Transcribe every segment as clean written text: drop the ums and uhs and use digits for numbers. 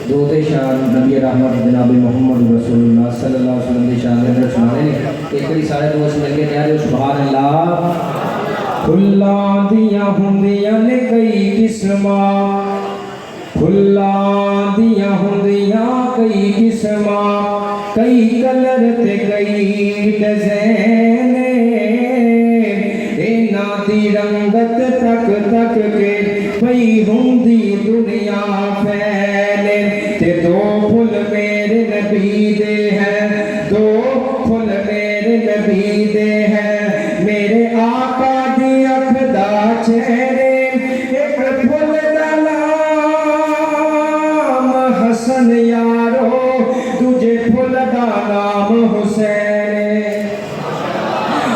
درود شان نبی رحمت جناب محمد رسول اللہ صلی اللہ علیہ وسلم دی شان دے سنانے نے ایک بڑی سارے دوست مل کے کہہ رہے سبحان اللہ پھلاں دیاں ہوندیاں نے کئی قسماں پھلاں دیاں ہوندیاں کئی قسماں کئی کلر تے کئی ڈیزائن انہاں دی رنگت تک تک کے پئی ہوندی دنیا پھیلے تے دو پھل میرے نبی دے ہیں دو پھل میرے نبی دے ہیں میرے آقا دی اکھ دا چہرے ایک پھل دا نام حسن یارو دوجے پھل دا نام حسین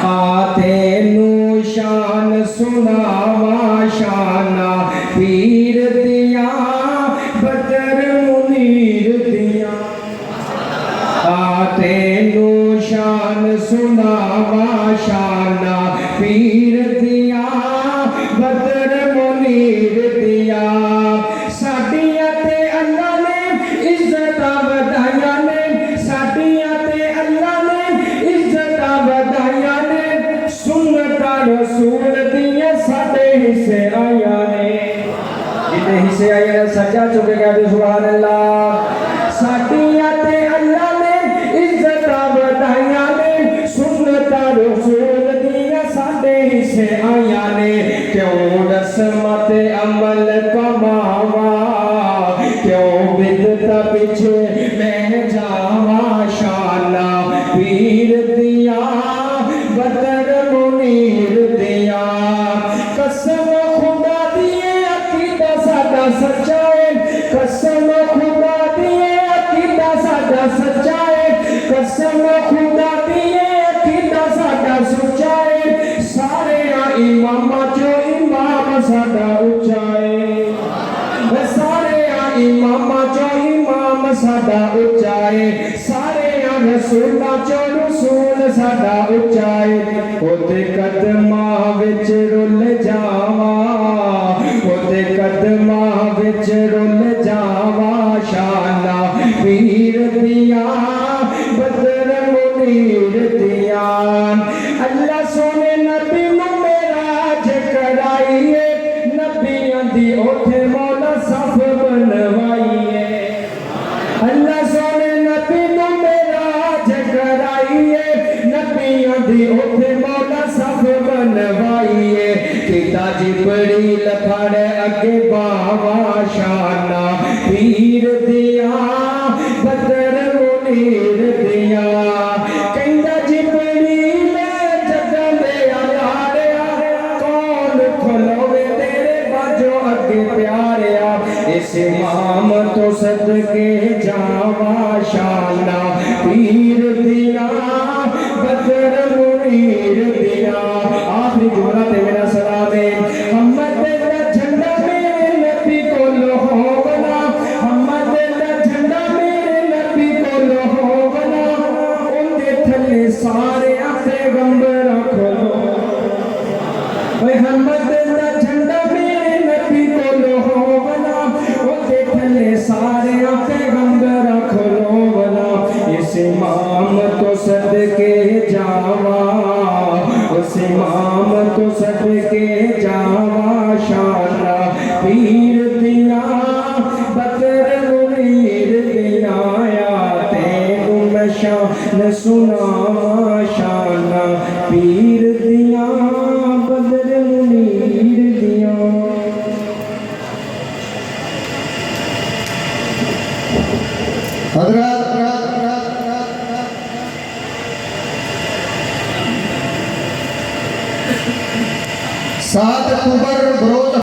آتے نو شان سناوا شانہ پیر دیا بدر منیر دیا آتے نو شان سناوا شانہ پیر دیا بدر منیر دیا ساڈیاں تے اللہ نے عزتاں ودھائیاں نے ساڈیاں تے اللہ نے عزتاں ودھائیاں نے سنتاں رسول دیاں ساڈے حصے آئیاں نے جتنے حصے آئیاں نے سجا چکے گئے تو سبحان اللہ ساڈیاں تے اللہ نے عزتاں ودھائیاں نے سنتاں رسول دیاں ساڈے حصے آئیاں نے کیوں رسمت عمل کماوا کیوں بدعت پیچھے میں جاوا شانہ پیر دیا بدر منیر دیا قسم خدا دیے عقیدہ ساڈا سچا ہے قسم خدا دیے عقیدہ ساڈا سچا ہے قسم خدا دیے عقیدہ ساڈا سچا ہے سارے اماماں جو امام ساڈا اچا ہے سارے اماماں جو امام ساڈا اچا ہے سارے رسولاں جو رسول ساڈا اچا ہے اوتے قدماں وچ رل جاواں اوتے قدماں وچ رل جاواں شانہ پیر دیا بدر منیر دیا اللہ سونے نبی نو معراج کرائیے نبیاں دی اوتھے مولا صف بنوائیے اللہ سونے نبی نو معراج کرائیے نبیاں دی اوتھے مولا صف بنوائیے کیتا جبریل پھڑ اگے باوا شانہ پیر دیا بدر منیر دیا کہندا جبریل جگہ دے یاریا کون کھلوے تیرے باجو اگے پیاریا اس امام تو صدقے جاوا شانہ پیر دیا بدر منیر دیا آخری جملہ تے میرا سلام ہے محمد دا جھنڈا میرے نبی کو لہو بنا محمد دا جھنڈا میرے نبی کو لہو بنا ان دے تھلے سارے پیغمبر کھلو محمد دا جھنڈا میرے نبی کو لہو بنا ان دے تھلے سارے پیغمبر کھلو بنا اس امام تو صدقے جاوا اس امام تو صدقے جاوا شانہ پیر دیا بدر منیر دیا آتے میں شان سناوا شانہ پیر دیا بدر منیر دیا حضرات سات اکتوبر بروز